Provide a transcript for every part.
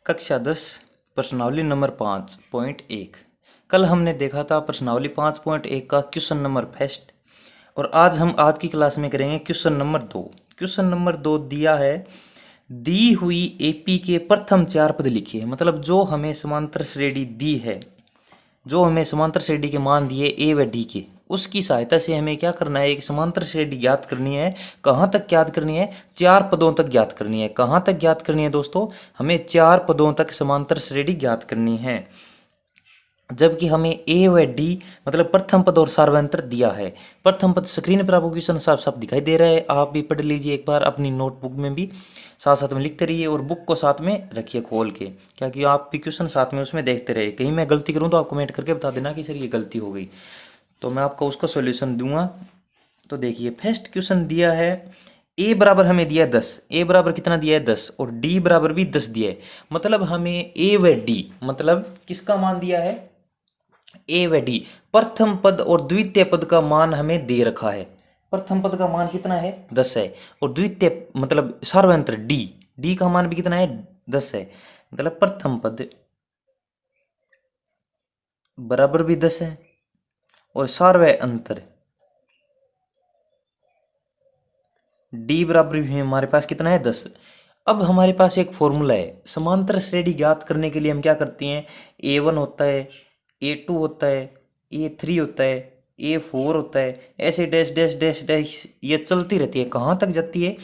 कक्षा 10 प्रश्नावली नंबर 5.1। कल हमने देखा था प्रश्नावली 5.1 का क्वेश्चन नंबर फर्स्ट, और आज की क्लास में करेंगे क्वेश्चन नंबर 2। क्वेश्चन नंबर 2 दिया है, दी हुई एपी के प्रथम 4 पद लिखिए। मतलब जो हमें समांतर श्रेणी दी है, जो हमें समांतर श्रेणी के मान दिए ए व डी के, उसकी सहायता से हमें क्या करना है, एक समांतर श्रेणी ज्ञात करनी है। कहाँ तक ज्ञात करनी है? 4 पदों तक ज्ञात करनी है। कहाँ तक ज्ञात करनी है दोस्तों? हमें 4 पदों तक समांतर श्रेणी ज्ञात करनी है, जबकि हमें ए व डी मतलब प्रथम पद और सार्वंतर दिया है। प्रथम पद स्क्रीन पर आपको क्वेश्चन साफ साफ दिखाई दे रहा है, आप भी पढ़ लीजिए एक बार, अपनी नोटबुक में भी साथ साथ में लिखते रहिए और बुक को साथ में रखिए खोल के, क्या कि आप भी क्वेश्चन साथ में उसमें देखते रहे। कहीं मैं गलती करूँ तो आप कमेंट करके बता देना कि सर ये गलती हो गई, तो मैं आपको उसका सोल्यूशन दूंगा। तो देखिए फर्स्ट क्वेश्चन दिया है, ए बराबर हमें दिया 10, ए बराबर कितना दिया है 10, और डी बराबर भी 10 दिया है। मतलब हमें ए व डी मतलब किसका मान दिया है? ए व डी प्रथम पद और द्वितीय पद का मान हमें दे रखा है। प्रथम पद का मान कितना है? 10 है, और द्वितीय मतलब सार्वंतर डी, डी का मान भी कितना है? 10 है। मतलब प्रथम पद बराबर भी 10 है और सार्वय अंतर डी बराबर भी हमारे पास कितना है? 10। अब हमारे पास एक फॉर्मूला है, समांतर श्रेणी ज्ञात करने के लिए हम क्या करते हैं, A1 होता है, A2 होता है, A3 होता है, A4 होता है, ऐसे डैश डैश डैश डैश ये चलती रहती है। कहाँ तक जाती है?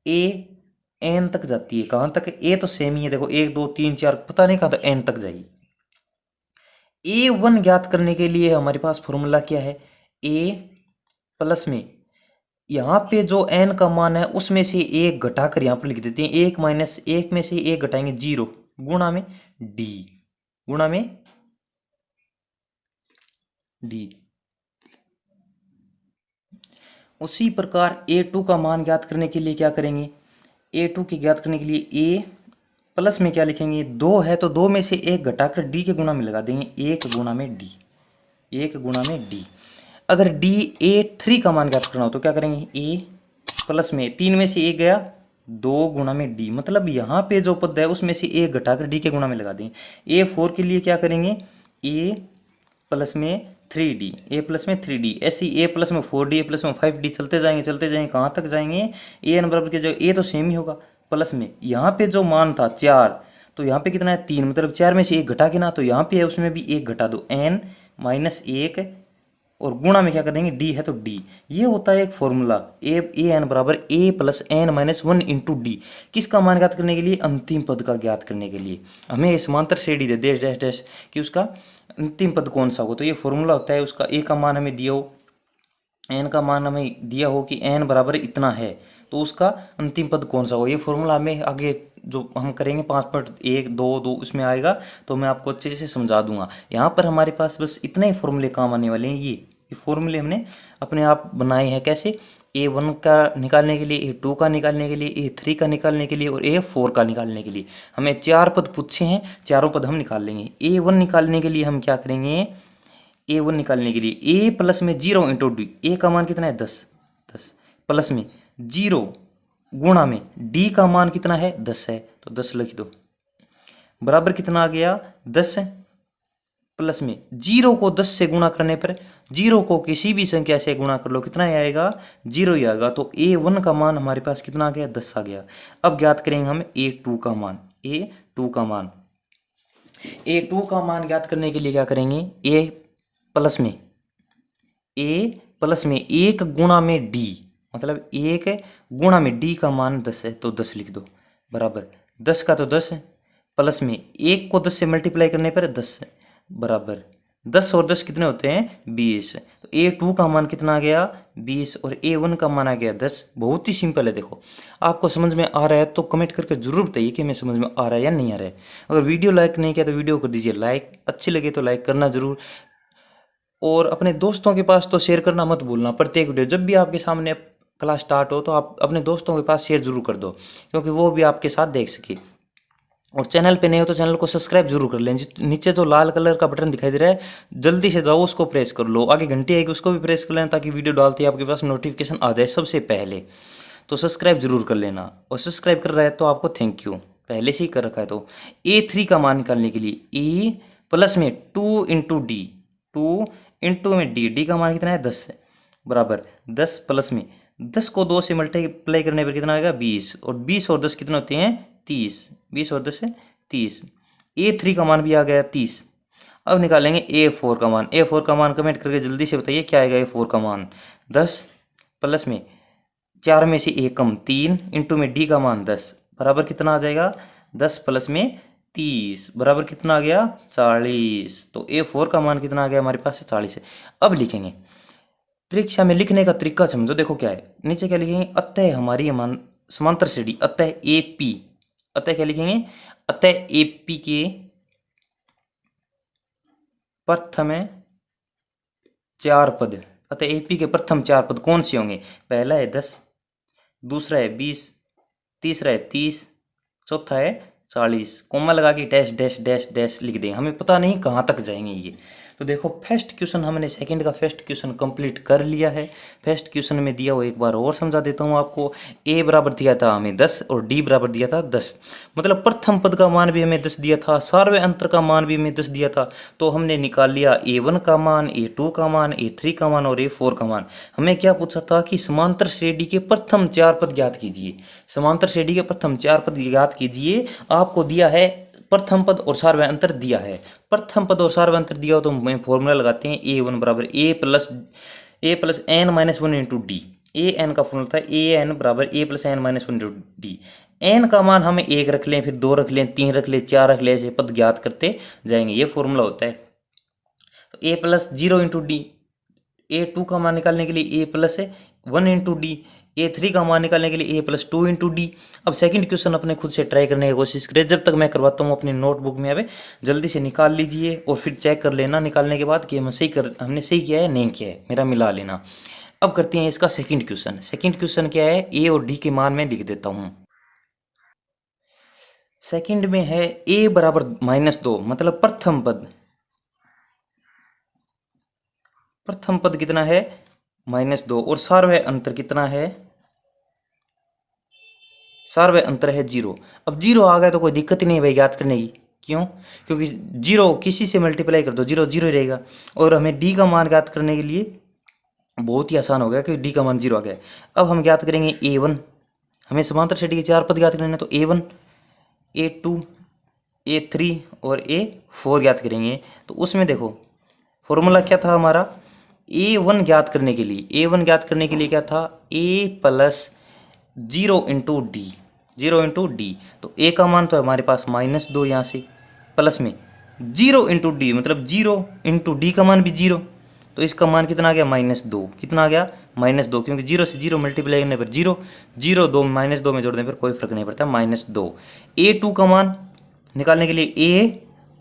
AN तक जाती है। कहाँ तक? A तो सेम ही है, देखो 1 2 3 4 पता नहीं कहाँ तक N तक जाएगी। A1 ज्ञात करने के लिए हमारे पास फॉर्मूला क्या है? A प्लस में यहाँ पे जो n का मान है उसमें से एक घटाकर यहाँ पर लिख देते हैं, 1 माइनस 1 में से 1 घटाएंगे 0, गुणा में d, गुणा में d। उसी प्रकार a2 का मान ज्ञात करने के लिए क्या करेंगे? a2 की ज्ञात करने के लिए a प्लस में क्या लिखेंगे? 2 है तो 2 में से 1 घटाकर d के गुणा में लगा देंगे, 1 गुणा में d, 1 गुणा में d। अगर डी A3 का मान ज्ञात करना हो तो क्या करेंगे? a प्लस में 3 में से 1 गया, 2 गुणा में d। मतलब यहाँ पे जो पद है उसमें से 1 घटाकर d के गुणा में लगा देंगे। A4 के लिए क्या करेंगे? a प्लस में 3d, a प्लस में 3d, ऐसे a प्लस में 4d, a प्लस में 5d चलते जाएंगे कहाँ तक जाएंगे? an बराबर के जगह a तो सेम ही होगा, प्लस में यहाँ पे जो मान था 4, तो यहाँ पे कितना है? 3, मतलब 4 में से 1 घटा के ना, तो यहाँ पे है उसमें भी 1 घटा दो, n माइनस 1, और गुणा में क्या कर देंगे? डी है तो डी। ये होता है एक फॉर्मूला, ए एन बराबर A plus N minus 1 into D. किसका मान ज्ञात करने के लिए? अंतिम पद का ज्ञात करने के लिए हमें समांतर श्रेणी दे डैश डैश डैश कि उसका अंतिम पद कौन सा हो। तो ये फॉर्मूला होता है, उसका ए का मान हमें दिया हो, एन का मान हमें दिया हो कि एन बराबर इतना है, तो उसका अंतिम पद कौन सा हो। ये फॉर्मूला हमें आगे जो हम करेंगे 5.122 उसमें आएगा, तो मैं आपको अच्छे से समझा दूंगा। यहाँ पर हमारे पास बस इतने ही फॉर्मूले काम आने वाले हैं। ये फॉर्मूले हमने अपने आप बनाए हैं। कैसे? A1 का निकालने के लिए, A2 का निकालने के लिए, A3 का निकालने के लिए और A4 का निकालने के लिए। हमें 4 पद पूछे हैं, चारों पद हम निकाल लेंगे। A1 निकालने के लिए हम क्या करेंगे? A1 निकालने के लिए a प्लस में 0 इंटू डी, ए का मान कितना है? 10, 10 प्लस में 0 गुणा में d का मान कितना है? 10 है, तो 10 लिख दो, बराबर कितना आ गया? 10 प्लस में 0 को 10 से गुणा करने पर, 0 को किसी भी संख्या से गुणा कर लो, कितना ही आएगा? 0 ही आएगा। तो A1 का मान हमारे पास कितना आ गया? 10 आ गया। अब ज्ञात करेंगे हम A2 का मान, A2 का मान। A2 का मान ज्ञात करने के लिए क्या करेंगे? a प्लस में 1 गुणा में डी, मतलब 1 गुणा में डी का मान 10 है, तो 10 लिख दो, बराबर 10 का तो 10 है, प्लस में 1 को 10 से मल्टीप्लाई करने पर 10 है, बराबर 10 और 10 कितने होते हैं? 20। तो A2 का मान कितना आ गया? 20, और A1 का मान आ गया 10। बहुत ही सिंपल है। देखो आपको समझ में आ रहा है तो कमेंट करके जरूर बताइए कि मैं समझ में आ रहा है या नहीं आ रहा है। अगर वीडियो लाइक नहीं किया तो वीडियो कर दीजिए लाइक, अच्छी लगे तो लाइक करना जरूर, और अपने दोस्तों के पास तो शेयर करना मत भूलना। प्रत्येक वीडियो जब भी आपके सामने क्लास स्टार्ट हो तो आप अपने दोस्तों के पास शेयर जरूर कर दो, क्योंकि वो भी आपके साथ देख सके। और चैनल पे नहीं हो तो चैनल को सब्सक्राइब जरूर कर लें। नीचे जो लाल कलर का बटन दिखाई दे रहा है, जल्दी से जाओ उसको प्रेस कर लो। आगे घंटी आएगी उसको भी प्रेस कर लेना, ताकि वीडियो डालते ही आपके पास नोटिफिकेशन आ जाए सबसे पहले। तो सब्सक्राइब जरूर कर लेना, और सब्सक्राइब कर रहा है तो आपको थैंक यू। पहले से ही कर रखा है। तो A3 का मान निकालने के लिए A प्लस में 2 इंटू डी, 2 इंटू में डी का मान कितना है 10 है, बराबर 10 प्लस में 10 को 2 से मल्टीप्लाई करने पर कितना आएगा 20, और 20 और 10 कितना होते हैं 30, 20 और 10 है 30। A3 का मान भी आ गया 30। अब निकालेंगे A4 का मान। A4 का मान कमेंट करके जल्दी से बताइए क्या आएगा A4 का मान। 10 प्लस में 4 में से 1 कम 3 इंटू में डी का मान 10, बराबर कितना आ जाएगा 10 प्लस में 30, बराबर कितना आ गया 40। तो A4 का मान कितना आ गया हमारे पास 40 है। अब लिखेंगे, परीक्षा में लिखने का तरीका समझो, देखो क्या है, नीचे क्या लिखेंगे, अतः हमारी समांतर श्रेणी, अतः AP, अतः क्या लिखेंगे, अतः AP के प्रथम 4 पद, अतः AP के प्रथम 4 पद कौन से होंगे, पहला है 10, दूसरा है 20, तीसरा है 30, चौथा है 40। कोमा लगा के डैश डैश डैश डैश लिख दें, हमें पता नहीं कहाँ तक जाएंगे ये। तो देखो फर्स्ट क्वेश्चन हमने सेकंड का फर्स्ट क्वेश्चन कंप्लीट कर लिया है। फर्स्ट क्वेश्चन में दिया हुआ एक बार और समझा देता हूँ आपको। ए बराबर दिया था हमें 10 और डी बराबर दिया था 10, मतलब प्रथम पद का मान भी हमें 10 दिया था, सार्वय अंतर का मान भी हमें 10 दिया था। तो हमने निकाल लिया A1 का मान, A2 का मान, A3 का मान और A4 का मान। हमें क्या पूछा था कि समांतर श्रेणी के प्रथम 4 पद ज्ञात कीजिए, समांतर श्रेणी के प्रथम 4 पद ज्ञात कीजिए। आपको दिया है प्रथम पद और सार्वय अंतर दिया है, प्रथम पद और सार्वय अंतर दिया हो तो मैं फॉर्मूला लगाते हैं A1 बराबर A plus N minus one into D. A N का फॉर्मूला था AN बराबर A plus N minus one into D. N का मान हमें 1 रख लें, फिर 2 रख लें, 3 रख लें, 4 रख लें, ऐसे पद ज्ञात करते जाएंगे, ये फॉर्मूला होता है। तो A plus 0 into D, A2 का मान निकालने के लिए A plus 1 into D, A3 का मान निकालने के लिए A प्लस 2 इंटू डी। अब सेकंड क्वेश्चन अपने खुद से ट्राई करने की कोशिश करें, जब तक मैं करवाता हूँ अपनी नोटबुक में। अब जल्दी से निकाल लीजिए और फिर चेक कर लेना निकालने के बाद कि हमने सही किया है नहीं किया है, मेरा मिला लेना। अब करते हैं इसका सेकंड क्वेश्चन। सेकंड क्वेश्चन क्या है, A और D के मान में लिख देता हूँ। सेकंड में है A बराबर -2, मतलब प्रथम पद, प्रथम पद कितना है -2, और सार्वय अंतर कितना है, सार्वय अंतर है 0। अब 0 आ गया तो कोई दिक्कत ही नहीं भाई ज्ञात करने की, क्यों, क्योंकि 0 किसी से मल्टीप्लाई कर दो 0 0 रहेगा। और हमें D का मान ज्ञात करने के लिए बहुत ही आसान हो गया क्योंकि D का मान 0 आ गया। अब हम ज्ञात करेंगे A1, हमें समांतर श्रेणी के 4 पद ज्ञात करने, तो A1, A2, A3 और A4 ज्ञात करेंगे। तो उसमें देखो फॉर्मूला क्या था हमारा, A1 ज्ञात करने के लिए, A1 ज्ञात करने के लिए क्या था, A plus 0 into D, 0 into D. तो A का मान तो हमारे पास -2 यहाँ से, प्लस में 0 इंटू डी, मतलब 0 इंटू डी का मान भी 0, तो इसका मान कितना आ गया -2, कितना आ गया -2, क्योंकि 0 से 0 मल्टीप्लाई करने पर 0, 0 2 -2 में जोड़ने पर कोई फर्क नहीं पड़ता, -2। A2 का मान निकालने के लिए A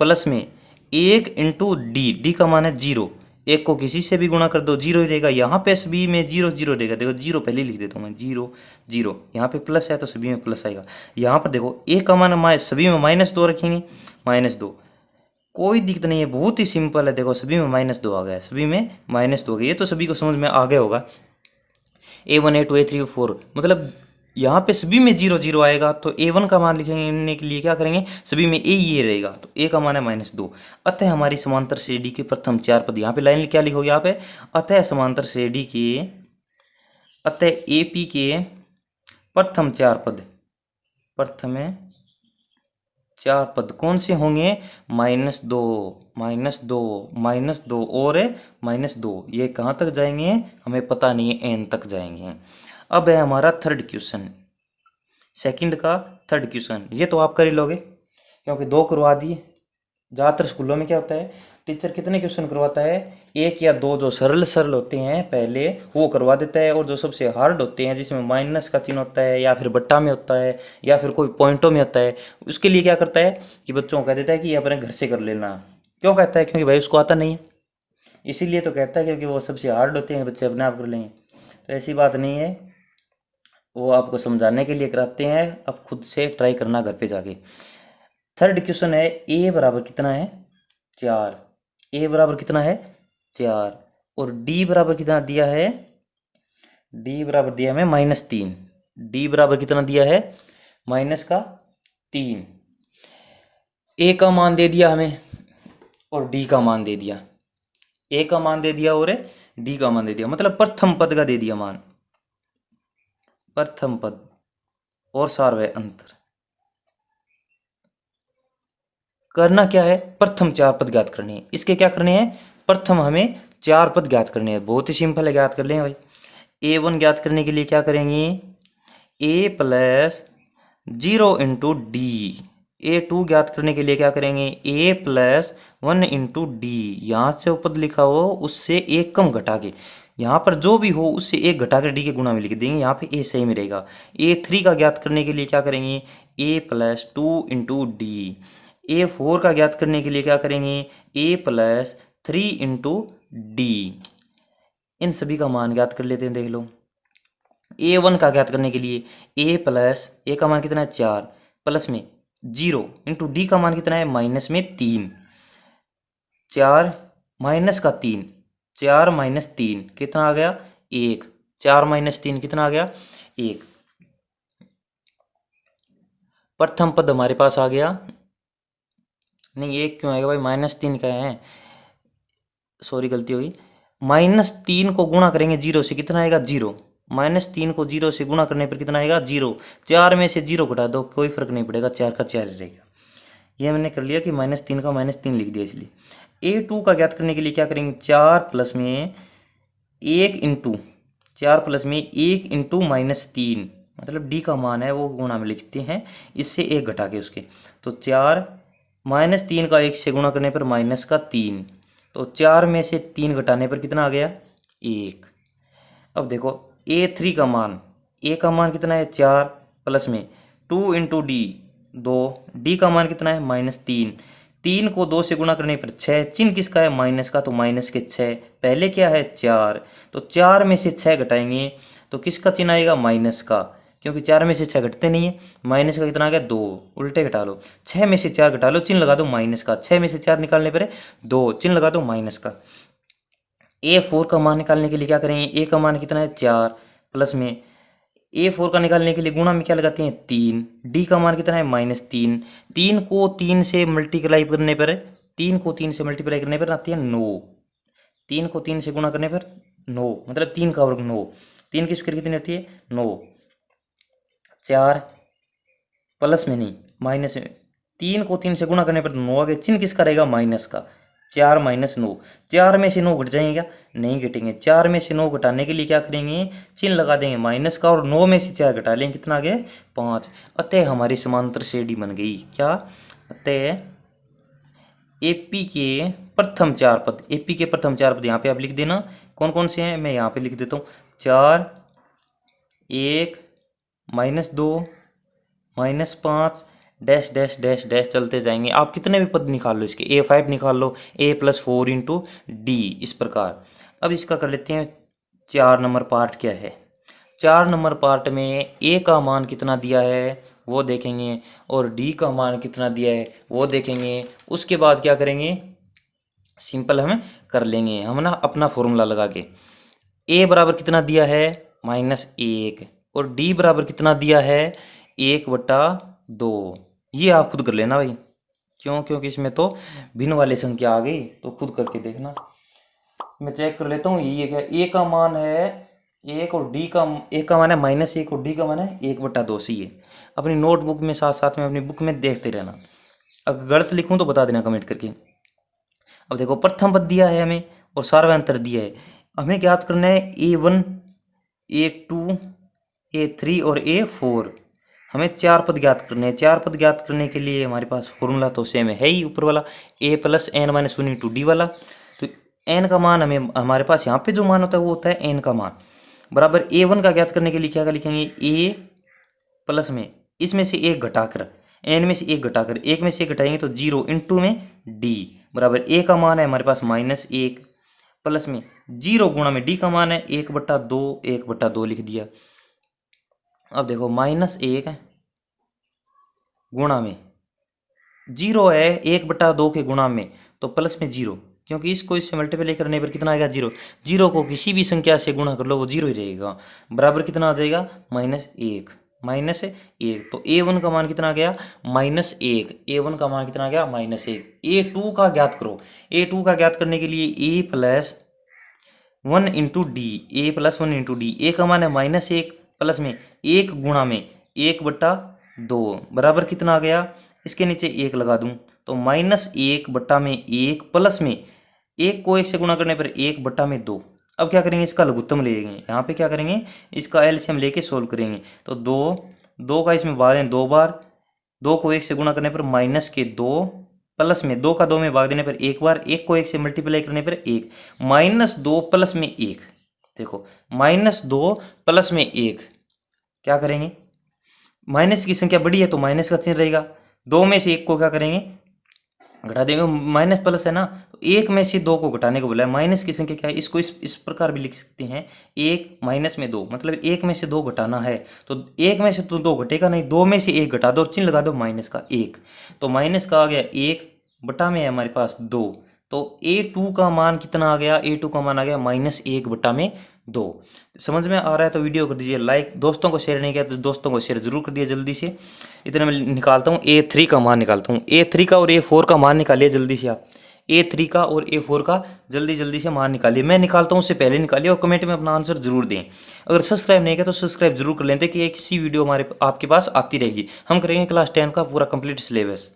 प्लस में 1 इंटू डी, डी का मान है 0, 1 को किसी से भी गुणा कर दो 0 ही रहेगा। यहाँ पे सभी में 0 0 रहेगा, देखो 0 पहले लिख देता हूँ मैं, 0 0, यहाँ पे प्लस है तो सभी में प्लस आएगा। यहाँ पर देखो A का मान सभी में -2 रखेंगे, -2, कोई दिक्कत नहीं है, बहुत ही सिंपल है। देखो सभी में -2 आ गया, सभी में -2 आ गया, ये तो सभी को समझ में आ गया होगा। A1 A2 A3 A4, मतलब यहाँ पे सभी में 0 0 आएगा, तो A1 का मान लिखने के लिए क्या करेंगे, सभी में ये रहेगा, तो A का मान है -2। अतः हमारी समांतर श्रेणी के प्रथम 4 पद, यहाँ पे लाइन क्या लिखोगे यहाँ पे, अतः समांतर श्रेणी के, अतः AP के प्रथम 4 पद, प्रथम 4 पद कौन से होंगे, -2 -2 -2 और -2, ये कहाँ तक जाएंगे हमें पता नहीं है, n तक जाएंगे। अब है हमारा थर्ड क्वेश्चन, सेकंड का थर्ड क्वेश्चन, ये तो आप कर ही लोगे क्योंकि 2 करवा दिए। ज़्यादातर स्कूलों में क्या होता है, टीचर कितने क्वेश्चन करवाता है, 1 या 2 जो सरल सरल होते हैं पहले वो करवा देता है, और जो सबसे हार्ड होते हैं जिसमें माइनस का चिन्ह होता है या फिर बट्टा में होता है या फिर कोई पॉइंटों में होता है, उसके लिए क्या करता है कि बच्चों को कह देता है कि ये अपने घर से कर लेना। क्यों कहता है, क्योंकि भाई उसको आता नहीं है, इसीलिए तो कहता है, क्योंकि वो सबसे हार्ड होते हैं, बच्चे अपने आप कर लेंगे। तो ऐसी बात नहीं है, वो आपको समझाने के लिए कराते हैं, अब खुद से ट्राई करना घर पे जाके। थर्ड क्वेश्चन है, A बराबर कितना है 4, A बराबर कितना है 4, और D बराबर कितना दिया है, D बराबर दिया हमें -3, D बराबर कितना दिया है -3, 3। ए का मान दे दिया हमें और डी का मान दे दिया, ए का मान दे दिया और डी का मान दे दिया, मतलब प्रथम पद का दे दिया मान, प्रथम पद और सार्वय अंतर। करना क्या है, प्रथम 4 पद ज्ञात करने हैं। इसके क्या करने हैं, प्रथम हमें 4 पद ज्ञात करने हैं। बहुत ही सिंपल है, ज्ञात कर लें भाई। A1 ज्ञात करने के लिए क्या करेंगे, A plus 0 into D. A2 ज्ञात करने के लिए क्या करेंगे, A प्लस 1 इंटू डी। यहाँ से पद लिखा हो उससे एक कम घटा के, यहाँ पर जो भी हो उससे एक घटा कर डी के गुणा में लिख देंगे। यहाँ पे A सही में रहेगा। A3 का ज्ञात करने के लिए क्या करेंगे, A plus 2 into D. A4 का ज्ञात करने के लिए क्या करेंगे, A प्लस 3 इंटू डी। इन सभी का मान ज्ञात कर लेते हैं, देख लो। A1 का ज्ञात करने के लिए A प्लस, A का मान कितना है 4, प्लस में 0 इंटू डी का मान कितना है माइनस में 3। 4 माइनस का 3, 4 माइनस 3 कितना आ गया 1। 4 माइनस 3 कितना आ गया 1। प्रथम पद हमारे पास आ गया, नहीं 1 क्यों आएगा भाई, -3 का है, सॉरी गलती होगी। -3 को गुणा करेंगे 0 से, कितना आएगा 0। -3 को 0 से गुणा करने पर कितना आएगा 0। 4 में से 0 घटा दो, कोई फर्क नहीं पड़ेगा, 4 का 4 ही रहेगा। ये मैंने कर लिया कि -3 का -3 लिख दिया, इसलिए। A2 का ज्ञात करने के लिए क्या करेंगे, 4 प्लस में 1 इंटू 4 प्लस में 1 इंटू -3, मतलब डी का मान है वो गुणा में लिखते हैं, इससे 1 घटा के उसके। तो 4 -3 का 1 से गुणा करने पर माइनस का 3, तो 4 में से 3 घटाने पर कितना आ गया 1। अब देखो A3 का मान, A का मान कितना है 4 प्लस में 2 इंटू डी 2, डी का मान कितना है -3। 3 को 2 से गुणा करने पर 6, चिन्ह किसका है माइनस का, तो माइनस के 6, पहले क्या है 4, तो 4 में से 6 घटाएंगे तो किसका चिन्ह आएगा माइनस का, क्योंकि 4 में से 6 घटते नहीं है। माइनस का कितना आ गया 2, उल्टे घटा लो, 6 में से 4 घटा लो, चिन्ह लगा दो माइनस का, 6 में से 4 निकालने पर 2, चिन्ह लगा दो माइनस का। A4 का मान निकालने के लिए क्या करेंगे, A का मान कितना है 4 प्लस में A4 का निकालने के लिए गुणा में क्या लगाते हैं 3, डी का मान कितना है -3। 3 को 3 से मल्टीप्लाई करने पर, 3 को 3 से मल्टीप्लाई करने पर आती है 9। 3 को 3 से गुणा करने पर 9, मतलब 3 का वर्ग 9। 3 की स्क्वायर कितनी होती है 9। 4 प्लस में नहीं माइनस में, 3 को 3 से गुणा करने पर 9 आ गए, चिन्ह किसका रहेगा माइनस का। 4 माइनस 9, 4 में से 9 घट जाएंगे क्या, नहीं घटेंगे। 4 में से 9 घटाने के लिए क्या करेंगे, चिन्ह लगा देंगे माइनस का, और 9 में से 4 घटा लेंगे, कितना आ गया 5। अतः हमारी समांतर श्रेणी बन गई क्या, अतः एपी के प्रथम 4 पद, एपी के प्रथम 4 पद यहाँ पे आप लिख देना कौन कौन से हैं, मैं यहाँ पे लिख देता हूँ 4, 1, -2, -5, डैश डैश डैश डैश चलते जाएंगे। आप कितने भी पद निकाल लो इसके, A5 निकाल लो, A प्लस 4 इंटू डी, इस प्रकार। अब इसका कर लेते हैं 4 नंबर पार्ट क्या है। 4 नंबर पार्ट में A का मान कितना दिया है वो देखेंगे, और D का मान कितना दिया है वो देखेंगे। उसके बाद क्या करेंगे, सिंपल हम कर लेंगे हम ना अपना फॉर्मूला लगा के। A बराबर कितना दिया है -1, और D बराबर कितना दिया है 1/2। ये आप खुद कर लेना भाई, क्यों, क्योंकि इसमें तो भिन्न वाली संख्या आ गई, तो खुद करके देखना। मैं चेक कर लेता हूँ ये क्या, ए का मान है 1 और डी का, ए का मान है -1 और डी का मान है 1/2 सी है। अपनी नोटबुक में साथ साथ में अपनी बुक में देखते रहना, अगर गलत लिखूँ तो बता देना कमेंट करके। अब देखो प्रथम पद दिया है हमें और सार्वयांतर दिया है, हमें ज्ञात करना है A1, A2, A3 और A4। हमें 4 पद ज्ञात करने हैं। 4 पद ज्ञात करने के लिए हमारे पास फॉर्मूला तो सेम है ही, ऊपर वाला A plus n-1 into D वाला। तो n का मान हमें, हमारे पास यहाँ पे जो मान होता है वो होता है n का मान, बराबर A1 का ज्ञात करने के लिए क्या लिखेंगे, A प्लस में इसमें से 1 घटाकर, n में से 1 घटाकर, 1 में से 1 घटाएंगे तो 0 इंटू में d, बराबर A का मान है हमारे पास -1 प्लस में 0 गुणा में d का मान है 1/2, 1/2 लिख दिया। अब देखो -1 गुणा में 0 है 1/2 के गुणा में, तो प्लस में 0, क्योंकि इसको इससे मल्टीप्लाई करने पर कितना आएगा 0। 0 को किसी भी संख्या से गुणा कर लो वो 0 ही रहेगा, बराबर कितना आ जाएगा -1। -1। तो A1 का मान कितना आ गया -1। A1 का मान कितना आ गया -1। A2 का ज्ञात करो। A2 का ज्ञात करने के लिए A+1 into D, A+1 into D. A का मान है -1 प्लस में 1 गुणा में 1/2 बराबर कितना आ गया, इसके नीचे 1 लगा दूं तो -1/1 प्लस में 1 को 1 से गुणा करने पर 1/2। अब क्या करेंगे, इसका लघुत्तम लेंगे। यहाँ पे क्या करेंगे, इसका एलसीएम लेके सोल्व करेंगे। तो 2 का इसमें भाग दें 2 बार, 2 को 1 से गुणा करने पर -2 प्लस में 2 का 2 में भाग देने पर 1 बार, 1 को 1 से मल्टीप्लाई करने पर 1, -2 प्लस में 1। देखो -2 प्लस में 1 क्या करेंगे, माइनस की संख्या बड़ी है तो माइनस का चिन्ह रहेगा। 2 में से 1 को क्या करेंगे, घटा देंगे। माइनस प्लस है ना, तो 1 में से 2 को घटाने को बोला है। माइनस की संख्या क्या है, इसको इस प्रकार भी लिख सकते हैं, 1 माइनस में 2, मतलब 1 में से 2 घटाना है। तो 1 में से तो 2 घटेगा नहीं, 2 में से 1 घटा दो, चिन्ह लगा दो माइनस का 1। तो माइनस का आ गया 1 बटा में है हमारे पास 2। तो A2 का मान कितना आ गया, A2 का मान आ गया -1/2। समझ में आ रहा है तो वीडियो कर दीजिए लाइक, दोस्तों को शेयर नहीं किया तो दोस्तों को शेयर जरूर कर दिए जल्दी से। इतना मैं निकालता हूँ A3 का मान निकालता हूँ। A3 का और A4 का मान निकालिए जल्दी से आप। A3 का और A4 का जल्दी से मान निकालिए। मैं निकालता हूँ उससे पहले निकालिए और कमेंट में अपना आंसर जरूर दें। अगर सब्सक्राइब नहीं किया तो सब्सक्राइब जरूर कर लेते कि एक सी वीडियो हमारे आपके पास आती रहेगी। हम करेंगे क्लास 10 का पूरा कंप्लीट सिलेबस।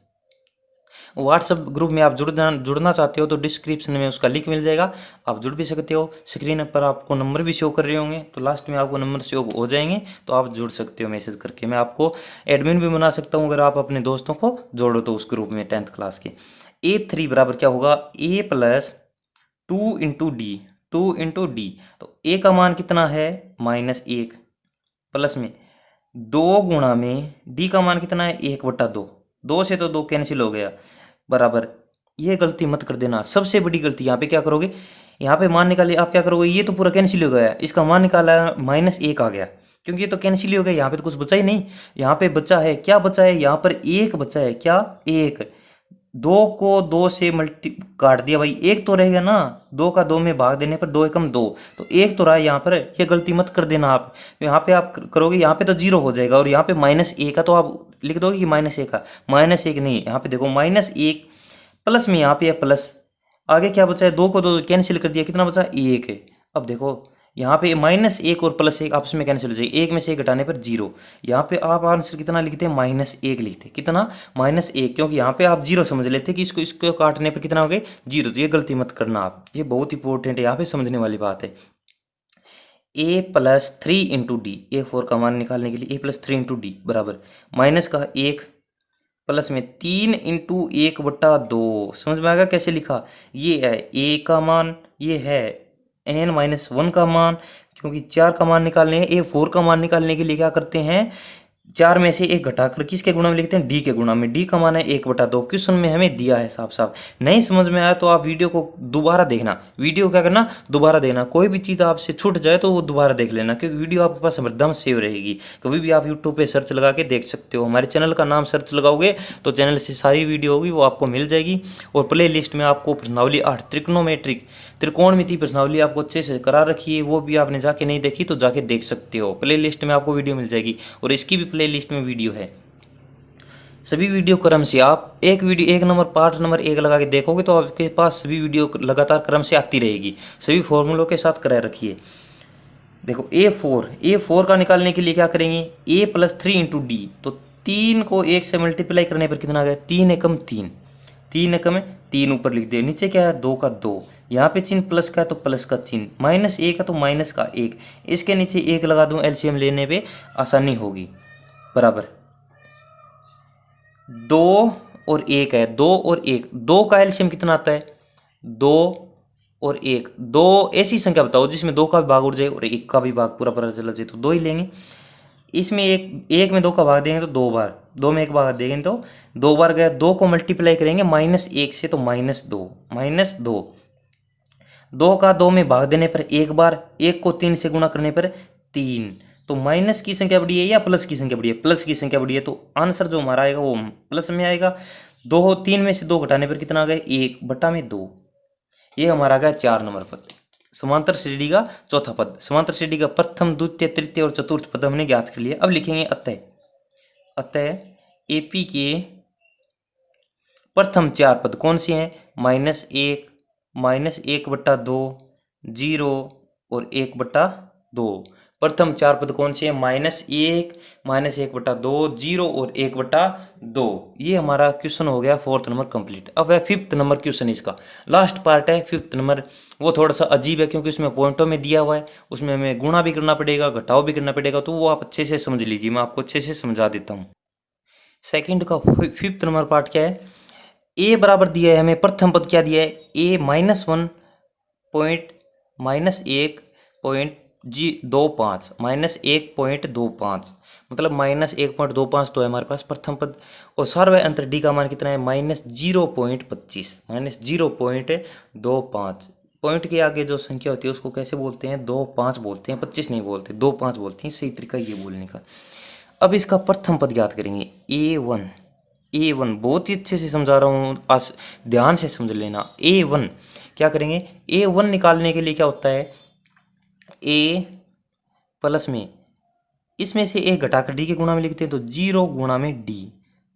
व्हाट्सएप ग्रुप में आप जुड़ना चाहते हो तो डिस्क्रिप्शन में उसका लिंक मिल जाएगा, आप जुड़ भी सकते हो। स्क्रीन पर आपको नंबर भी शो कर रहे होंगे, तो लास्ट में आपको नंबर शो हो जाएंगे तो आप जुड़ सकते हो मैसेज करके। मैं आपको एडमिन भी बना सकता हूँ अगर आप अपने दोस्तों को जोड़ो तो उस ग्रुप में 10th क्लास के। A3 बराबर क्या होगा, A+2 into D, 2 into D. तो A का मान कितना है -1 प्लस में 2 गुणा में D का मान कितना है 1/2। 2 से तो 2 कैंसिल हो गया बराबर। ये गलती मत कर देना, सबसे बड़ी गलती। यहाँ पे क्या करोगे, यहाँ पे मान निकालिए, आप क्या करोगे, ये तो पूरा कैंसिल हो गया, इसका मान निकाला -1 आ गया, क्योंकि ये तो कैंसिल ही हो गया। यहाँ पे तो कुछ बचा ही नहीं। यहाँ पे बचा है, क्या बचा है, यहाँ पर 1 बचा है, क्या 1। 2 को 2 से मल्टी काट दिया भाई, 1 तो रहेगा ना। 2 का 2 में भाग देने पर 2 एकम 2, तो 1 तो रहा है यहाँ पर। ये गलती मत कर देना आप। यहाँ पे आप करोगे, यहाँ पे तो 0 हो जाएगा और यहाँ पे -1 का तो आप लिख दोगे कि -1 का, -1 नहीं, यहाँ पे देखो -1 प्लस में यहाँ पे है प्लस, आगे क्या बचा है, 2 को 2 कैंसिल कर दिया, कितना बचा 1 है। अब देखो यहाँ पे -1 और +1 आपस में कैंसिल हो जाएगी, 1 में से 1 घटाने पर 0। यहाँ पे आप आंसर कितना लिखते हैं, -1 लिखते हैं। कितना, -1, क्योंकि यहाँ पे आप 0 समझ लेते कि इसको काटने पर कितना हो गया 0। तो ये गलती मत करना आप, ये बहुत इंपॉर्टेंट है, यहाँ पे समझने वाली बात है। A+3 इंटू डी, A4 का मान निकालने के लिए A+3 इंटू डी बराबर माइनस का 1 प्लस में 3 इंटू 1/2। समझ में आएगा कैसे लिखा, ये है A का मान, ये है n-1 का मान, क्योंकि 4 का मान निकालने हैं। A4 का मान निकालने के लिए क्या करते हैं, 4 में से 1 घटाकर किसके गुणा में लिखते हैं, D के गुणा में। D का मान है 1/2, क्वेश्चन में हमें दिया है साफ साफ। नहीं समझ में आया तो आप वीडियो को दोबारा देखना, वीडियो क्या करना, दोबारा देखना। कोई भी चीज़ आपसे छूट जाए तो वो दोबारा देख लेना, क्योंकि वीडियो आपके पास हरदम सेव रहेगी। कभी भी आप यूट्यूब पे सर्च लगा के देख सकते हो। हमारे चैनल का नाम सर्च लगाओगे तो चैनल से सारी वीडियो होगी वो आपको मिल जाएगी। और प्ले लिस्ट में आपको प्रश्नावली 8 त्रिकोणोमेट्रिक त्रिकोणमिति प्रश्नावली आपको अच्छे से करा रखी है, वो भी आपने जाके नहीं देखी तो जाके देख सकते हो। प्ले लिस्ट में आपको वीडियो मिल जाएगी और इसकी भी प्ले लिस्ट में वीडियो है। सभी वीडियो क्रम से आप एक वीडियो 1 नंबर पार्ट नंबर 1 लगा के देखोगे तो आपके पास सभी वीडियो लगातार क्रम से आती रहेगी। सभी फॉर्मूलों के साथ करा रखिए। देखो A4 का निकालने के लिए क्या करेंगे, A+3 इंटू डी। तो 3 को 1 से मल्टीप्लाई करने पर कितना आ गया, 3 एकम 3, 3 एकम 3 ऊपर लिख दे। नीचे क्या है, 2 का 2, यहाँ पे चिन्ह प्लस का है तो प्लस का चिन्ह, -1 का तो माइनस का 1, इसके नीचे 1 लगा दूं, एलसीएम लेने पे आसानी होगी। बराबर 2 और 1 है, 2 और 1, 2 का एलसीएम कितना आता है, 2 और 1, 2 ऐसी संख्या बताओ जिसमें 2 का भी भाग उड़ जाए और 1 का भी भाग पूरा पूरा चला जाए, तो 2 ही लेंगे। इसमें 1 में 2 का भाग देंगे तो 2 बार, 2 में 1 भाग देंगे तो 2 बार गया। 2 को मल्टीप्लाई करेंगे -1 से तो -2, 2 का 2 में भाग देने पर 1 बार, 1 को 3 से गुणा करने पर 3। तो माइनस की संख्या बड़ी है या प्लस की संख्या बड़ी है, प्लस की संख्या बड़ी है, तो आंसर जो हमारा आएगा वो प्लस में आएगा। 3 में से 2 घटाने पर कितना आ गया, 1/2। ये हमारा आ गया 4 नंबर पर। समांतर श्रेणी का चौथा पद, समांतर श्रेणी का प्रथम द्वितीय तृतीय और चतुर्थ पद हमने ज्ञात कर लिया। अब लिखेंगे अतः, अतः एपी के प्रथम चार पद कौन से हैं, -1, -1/2, 0 और 1/2। प्रथम चार पद कौन से हैं, -1, -1/2, 0 और 1/2। ये हमारा क्वेश्चन हो गया 4th नंबर कंप्लीट। अब है 5th नंबर क्वेश्चन, इसका लास्ट पार्ट है 5th नंबर। वो थोड़ा सा अजीब है क्योंकि उसमें पॉइंटों में दिया हुआ है, उसमें हमें गुणा भी करना पड़ेगा, घटाव भी करना पड़ेगा, तो वो आप अच्छे से समझ लीजिए, मैं आपको अच्छे से समझा देता हूँ। सेकंड का 5th नंबर पार्ट क्या है, ए बराबर दिया है हमें, प्रथम पद क्या दिया है, ए -1 पॉइंट -1.25 -1.25, मतलब -1.25 तो है हमारे पास प्रथम पद। और सार्वय अंतर डी का मान कितना है, -0.25, -0.25। पॉइंट के आगे जो संख्या होती है उसको कैसे बोलते हैं, 25 बोलते हैं, 25 नहीं बोलते, 25 बोलते हैं, सही तरीका ये बोलने का। अब इसका प्रथम पद याद करेंगे, A1, A1 बहुत ही अच्छे से समझा रहा हूँ, आज ध्यान से समझ लेना। A1 क्या करेंगे, A1 निकालने के लिए क्या होता है, A प्लस में इसमें से A घटाकर D के गुणा में लिखते हैं, तो 0 गुणा में D,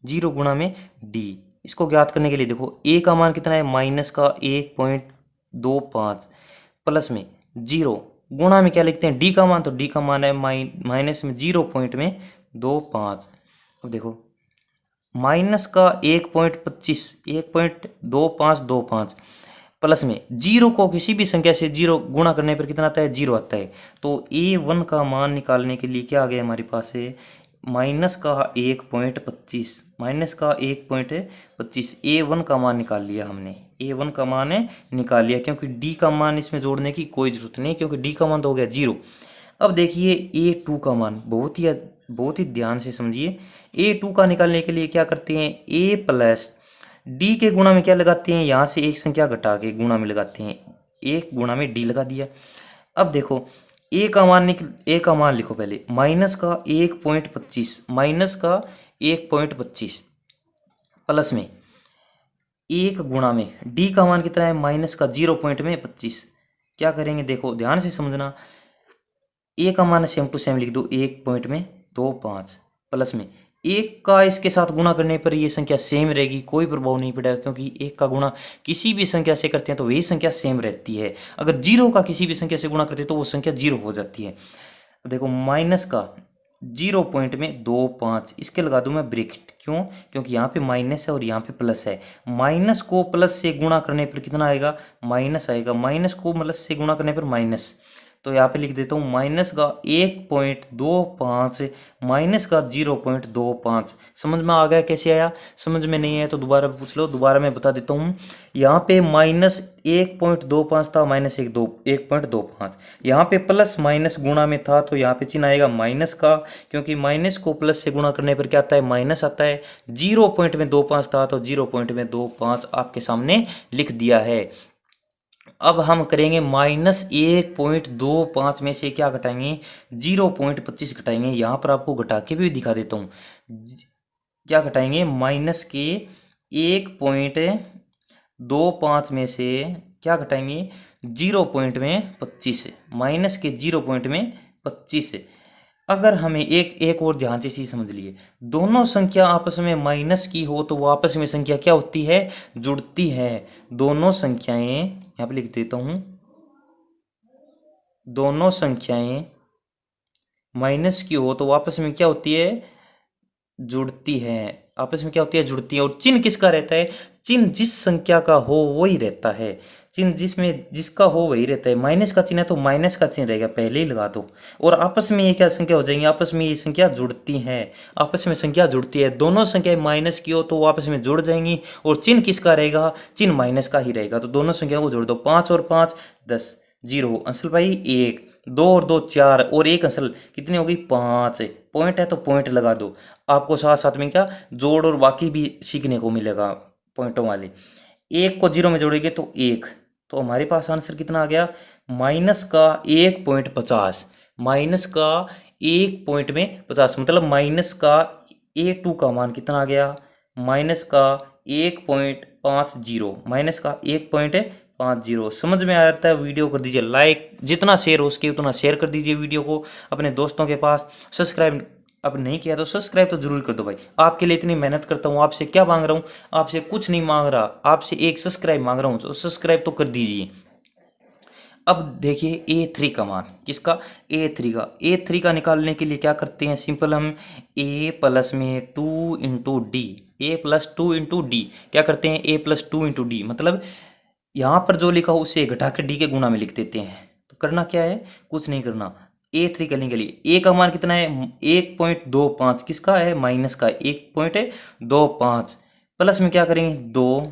0 गुणा में D। इसको ज्ञात करने के लिए देखो A का मान कितना है, माइनस का 1.25 प्लस में 0 गुणा में क्या लिखते हैं, D का मान, तो D का मान है माइनस में 0.25। अब देखो माइनस का 1.25, 1.2525 प्लस में 0 को किसी भी संख्या से 0 गुणा करने पर कितना आता है, 0 आता है। तो A1 का मान निकालने के लिए क्या आ गया हमारे पास है, माइनस का 1.25, माइनस का 1.25। A1 का मान निकाल लिया हमने, A1 का मान है निकाल लिया, क्योंकि D का मान इसमें जोड़ने की कोई जरूरत नहीं, क्योंकि D का मान तो हो गया 0। अब देखिए A2 का मान, बहुत ही ध्यान से समझिए। A2 का निकालने के लिए क्या करते हैं, A प्लस D के गुणा में क्या लगाते हैं, यहाँ से एक संख्या घटा के गुणा में लगाते हैं, 1 गुणा में D लगा दिया। अब देखो A का मान लिखो पहले, माइनस का 1.25, माइनस का 1.25 प्लस में 1 गुणा में D का मान कितना है, माइनस का 0.25। क्या करेंगे देखो ध्यान से समझना, A का मान सेम टू सेम लिख दो, 1.25 प्लस में 1 का इसके साथ गुणा करने पर ये संख्या सेम रहेगी, कोई प्रभाव नहीं पड़ेगा, क्योंकि 1 का गुणा किसी भी संख्या से करते हैं तो वही संख्या सेम रहती है। अगर 0 का किसी भी संख्या से गुणा करते हैं तो वो संख्या 0 हो जाती है। देखो माइनस का 0.25, इसके लगा दूं मैं ब्रैकेट, क्यों, क्योंकि यहाँ पे माइनस है और यहाँ पे प्लस है। माइनस को प्लस से गुणा करने पर कितना आएगा, माइनस आएगा, माइनस को प्लस से गुणा करने पर माइनस, तो यहाँ पे लिख देता हूँ माइनस का 1.25 माइनस का 0.25। समझ में आ गया, कैसे आया, समझ में नहीं आया तो दोबारा पूछ लो, दोबारा मैं बता देता हूँ। यहाँ पे माइनस 1.25 था, माइनस 1.25, यहाँ पे प्लस माइनस गुणा में था, तो यहाँ पे चिन्ह आएगा माइनस का, क्योंकि माइनस को प्लस से गुणा करने पर क्या आता है, माइनस आता है। 0.25 था तो 0.25 आपके सामने लिख दिया है। अब हम करेंगे -1.25 में से क्या घटाएंगे, 0.25 घटाएंगे। यहाँ पर आपको घटा के भी दिखा देता हूँ, क्या घटाएंगे, माइनस के 1.25 में से क्या घटाएंगे, 0.25, माइनस के 0.25। अगर हमें एक और ध्यान से चीज समझ लिए, दोनों संख्या आपस में माइनस की हो तो वो आपस में संख्या क्या होती है, जुड़ती है। दोनों संख्याएं, यहाँ पे लिख देता हूं, दोनों संख्याएं माइनस की हो तो वो आपस में क्या होती है, जुड़ती है। आपस में क्या होती है, जुड़ती है। और चिन्ह किसका रहता है, चिन्ह जिस संख्या का हो वही रहता है, चिन्ह जिसका हो वही रहता है। माइनस का चिन्ह है तो माइनस का चिन्ह रहेगा, पहले ही लगा दो। और आपस में ये क्या संख्या हो जाएंगी, आपस में ये संख्या जुड़ती है, आपस में संख्या जुड़ती है। दोनों संख्याएं माइनस की हो तो वो आपस में जुड़ जाएंगी, और चिन्ह किसका रहेगा, चिन्ह माइनस का ही रहेगा। तो दोनों संख्या को जोड़ दो, 5 और 5 10, 0 अंशल भाई 1, 2 और 2 4 और 1 अंशल कितनी हो गई, 5। पॉइंट है तो पॉइंट लगा दो, आपको साथ साथ में क्या जोड़ और बाकी भी सीखने को मिलेगा पॉइंटों वाले। 1 को 0 में जोड़ेंगे तो 1, तो हमारे पास आंसर कितना आ गया, माइनस का 1.50, माइनस का 1.50, मतलब माइनस का A2 का मान कितना आ गया, माइनस का 1.50, माइनस का 1.50। 50। समझ में आता है वीडियो कर दीजिए लाइक, जितना शेयर हो सके उतना शेयर कर दीजिए वीडियो को अपने दोस्तों के पास। सब्सक्राइब अब नहीं किया तो सब्सक्राइब तो जरूर कर दो भाई, आपके लिए इतनी मेहनत करता हूँ। आपसे क्या मांग रहा हूँ, आपसे कुछ नहीं मांग रहा, आपसे एक सब्सक्राइब मांग रहा हूँ, तो सब्सक्राइब तो कर दीजिए। अब देखिए A3 का मान, किसका, A3 का निकालने के लिए क्या करते हैं, सिंपल हम A प्लस में 2 into D, A+2 into D क्या करते हैं, A+2 इंटू डी, मतलब यहाँ पर जो लिखा हो उसे घटा के डी के गुणा में लिख देते हैं। तो करना क्या है, कुछ नहीं करना। A3 करने के लिए ए का मान कितना है, 1.25, किसका है, माइनस का 1.25, प्लस में क्या करेंगे 2,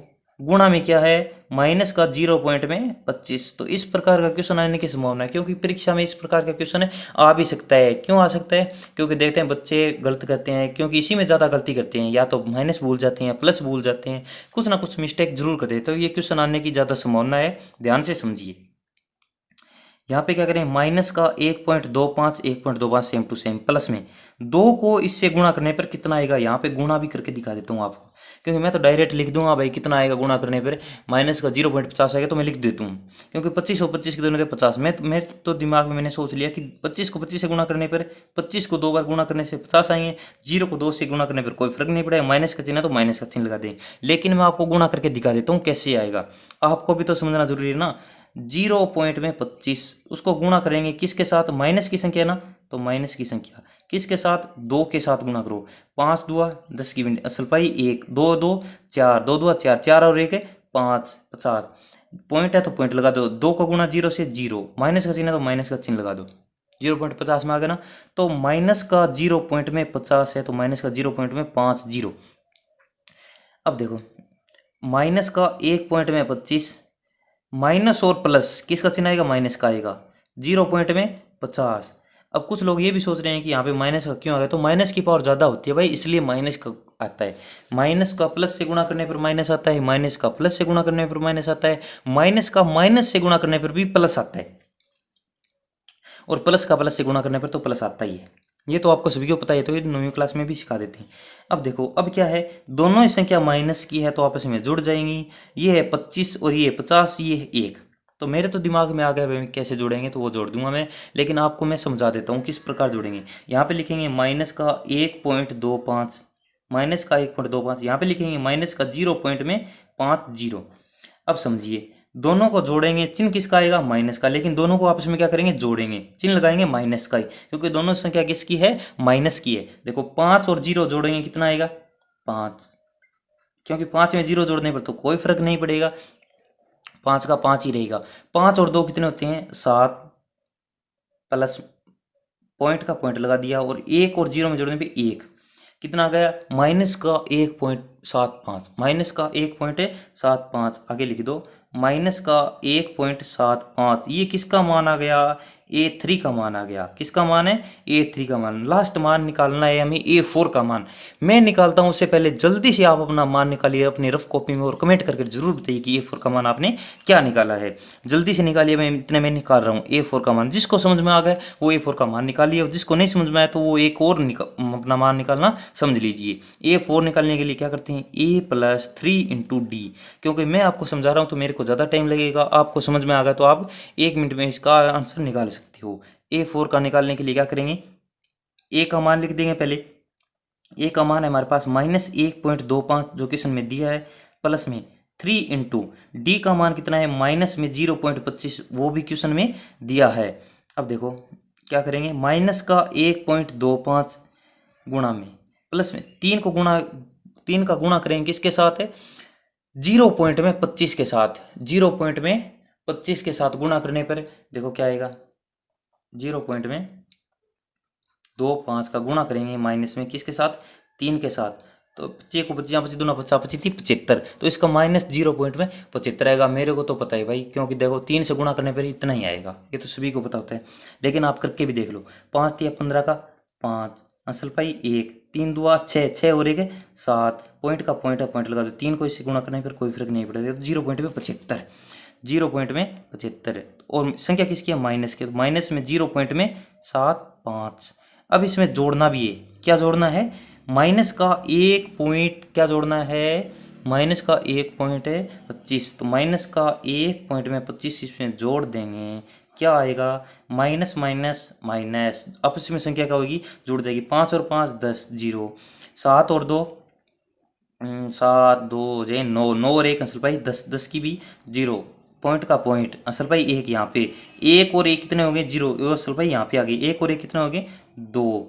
गुणा में क्या है, माइनस का 0.25। तो इस प्रकार का क्वेश्चन आने की संभावना है, क्योंकि परीक्षा में इस प्रकार का क्वेश्चन है आ भी सकता है। क्यों आ सकता है, क्योंकि देखते हैं बच्चे गलत करते हैं, क्योंकि इसी में ज़्यादा गलती करते हैं, या तो माइनस भूल जाते हैं, प्लस भूल जाते हैं, कुछ ना कुछ मिस्टेक जरूर करते हैं। तो ये क्वेश्चन आने की ज़्यादा संभावना है, ध्यान से समझिए। यहाँ पे क्या करें, माइनस का 1.25 सेम टू सेम, प्लस में 2 को इससे गुणा करने पर कितना आएगा, यहाँ पे गुणा भी करके दिखा देता हूँ आपको, क्योंकि मैं तो डायरेक्ट लिख दूंगा भाई कितना आएगा गुणा करने पर, माइनस का 0.50 आएगा तो मैं लिख देता हूँ, क्योंकि 25 और 25 के दोनों 50। मैं तो दिमाग में मैंने सोच लिया कि 25 को 25 से गुणा करने पर, 25 को 2 बार गुणा करने से 50 आएंगे, 0 को 2 से गुणा करने पर कोई फर्क नहीं पड़ेगा, माइनस का चिन्ह तो माइनस का चिन्ह लगा दें। लेकिन मैं आपको गुणा करके दिखा देता हूँ कैसे आएगा, आपको भी तो समझना जरूरी है ना। 0.25 उसको गुणा करेंगे किसके साथ, माइनस की संख्या ना, तो माइनस की संख्या किसके साथ, 2 के साथ गुणा करो, 5 दुआ 10 की मिनट असल पाई 1, 2 2 4, 2 दुआ 4, 4 और 1 5, 50। पॉइंट है तो पॉइंट लगा दो, 2 का गुणा 0 से 0, माइनस का चिन्ह है तो माइनस का चिन्ह लगा दो, 0.50 में आ गया ना। तो माइनस का 0.50 है तो माइनस का 0.50। अब देखो माइनस का 1.25, माइनस और प्लस किसका चिन्ह आएगा, माइनस का आएगा, 0.50। अब कुछ लोग ये भी सोच रहे हैं कि यहाँ पे माइनस का क्यों आ गया, तो माइनस की पावर ज़्यादा होती है भाई, इसलिए माइनस का आता है। माइनस का प्लस से गुणा करने पर माइनस आता है, माइनस का प्लस से गुणा करने पर माइनस आता है, माइनस का माइनस से गुणा करने पर भी प्लस आता है, और प्लस का प्लस से गुणा करने पर तो प्लस आता ही है। ये तो आपको सभी को पता है, तो ये 9वीं क्लास में भी सिखा देते हैं। अब देखो अब क्या है, दोनों ही संख्या माइनस की है तो आपस में जुड़ जाएंगी, ये है 25 और ये 50, ये है 1। तो मेरे तो दिमाग में आ गया भाई कैसे जोड़ेंगे, तो वो जोड़ दूंगा मैं, लेकिन आपको मैं समझा देता हूँ किस प्रकार जोड़ेंगे। यहाँ पे लिखेंगे माइनस का 1.25, माइनस का 1.25, यहाँ पे लिखेंगे माइनस का 0.50। अब समझिए दोनों को जोड़ेंगे, चिन्ह किसका आएगा, माइनस का, लेकिन दोनों को आपस में क्या करेंगे, जोड़ेंगे, चिन्ह लगाएंगे माइनस का ही, क्योंकि दोनों संख्या किसकी है, माइनस की है। देखो 5 और 0 जोड़ेंगे कितना आएगा, 5, क्योंकि 5 में 0 जोड़ने पर तो कोई फर्क नहीं पड़ेगा, 5 का 5 ही रहेगा। 5 और 2 कितने होते हैं, 7, प्लस पॉइंट का पॉइंट लगा दिया, और 1 और 0 में जोड़ने पे 1, कितना आ गया, माइनस का 1.75, माइनस का 1.75, आगे लिख दो माइनस का 1.75। ये किसका मान आ गया, A3 का मान आ गया, किसका मान है, A3 का मान। लास्ट मान निकालना है हमें A4 का मान, मैं निकालता हूं उससे पहले जल्दी से आप अपना मान निकालिए अपनी रफ कॉपी में, और कमेंट करके जरूर बताइए कि A4 का मान आपने क्या निकाला है। जल्दी से निकालिए, मैं इतने में निकाल रहा हूँ A4 का मान। जिसको समझ में आ गया वो A4 का मान निकालिए, और जिसको नहीं समझ में आया तो वो एक और अपना मान निकालना समझ लीजिए। A4 निकालने के लिए क्या करते हैं, A+3 × D, क्योंकि मैं आपको समझा रहा हूँ तो मेरे को ज़्यादा टाइम लगेगा, आपको समझ में आ गया तो आप 1 मिनट में इसका आंसर निकाल सकते हो। A4 का निकालने के लिए क्या करेंगे, A का मान लिख देंगे पहले। A का मान है हमारे पास -1.25 जो क्वेश्चन में दिया है, प्लस में 3 × D का मान कितना है, माइनस में 0.25 वो भी क्वेश्चन में दिया है। अब देखो क्या करेंगे, माइनस का 1.25 गुणा में, प्लस में 3 का गुणा करेंगे किसके साथ है, 0.25 के साथ, 0.25 के साथ गुणा करने पर देखो क्या आएगा, 0.25 का गुणा करेंगे माइनस में किसके साथ, 3 के साथ, तो 25 को 25 25 दूना 50 25 75, तो इसका माइनस 0.75 आएगा। मेरे को तो पता है भाई, क्योंकि देखो 3 से गुणा करने पर इतना ही आएगा, ये तो सभी को पता होता है, लेकिन आप करके भी देख लो। 5 या 15 का 5, असल पाई 1, 3 दुआ 6, 6 और 1 7, पॉइंट का पॉइंट है पॉइंट लगा दो, 3 को इससे गुणा करने पर कोई फर्क नहीं पड़ेगा, तो 0.75, 0.75, और संख्या किसकी है, माइनस की, तो माइनस में 0.75। अब इसमें जोड़ना भी है, क्या जोड़ना है, माइनस का 1 पॉइंट क्या जोड़ना है, माइनस का 1.25, तो माइनस का 1.25 इसमें जोड़ देंगे, क्या आएगा, माइनस माइनस माइनस, आपस में संख्या क्या होगी, जुड़ जाएगी, 5 और 5 10, 0, 7 और 2 7 2 जे 9, 9 और 1 अंशल भाई 10, 10 की भी 0, पॉइंट का पॉइंट अंशल भाई 1, यहाँ पे 1 और 1 कितने हो गए, 0, अंशल भाई यहाँ पे आ गए 1 और 1 कितने हो गए, 2,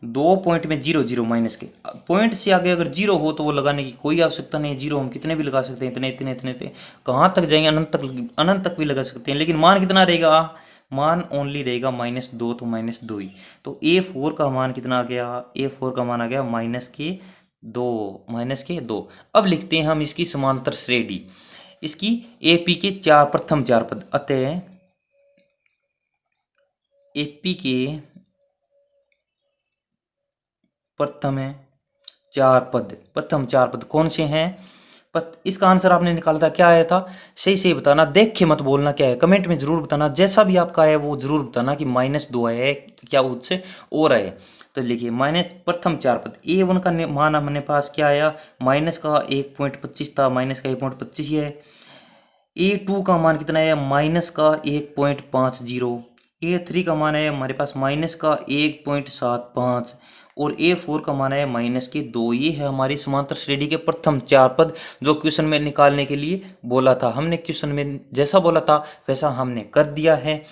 2 पॉइंट में 0 0 माइनस के पॉइंट से आगे अगर 0 हो तो वो लगाने की कोई आवश्यकता नहीं है, 0 हम कितने भी लगा सकते हैं, इतने इतने इतने इतने कहाँ तक जाएंगे, अनंत तक भी लगा सकते हैं, लेकिन मान कितना रहेगा, मान ओनली रहेगा -2, तो -2 ही, तो A4 का मान कितना आ गया, A4 का मान आ गया -2। अब लिखते हैं हम इसकी समांतर श्रेणी, इसकी AP के प्रथम चार पद, अतः AP के प्रथम चार पद कौन से हैं, इसका आंसर आपने निकाला था, क्या आया था, सही सही बताना, देख के मत बोलना क्या है, कमेंट में जरूर बताना, जैसा भी आपका है वो जरूर बताना कि -2 आया है क्या उससे और आए। तो लिखिए माइनस प्रथम चार पद, A1 का मान हमने पास क्या आया, माइनस का 1.25 था, माइनस का 1.25 ही है। A2 का मान कितना है, माइनस का 1.50। A3 का मान है हमारे पास माइनस का 1.75 और A4 का मान है माइनस के 2। ये है हमारी समांतर श्रेणी के प्रथम चार पद जो क्वेश्चन में निकालने के लिए बोला था हमने, क्वेश्चन में जैसा बोला था वैसा हमने कर दिया है।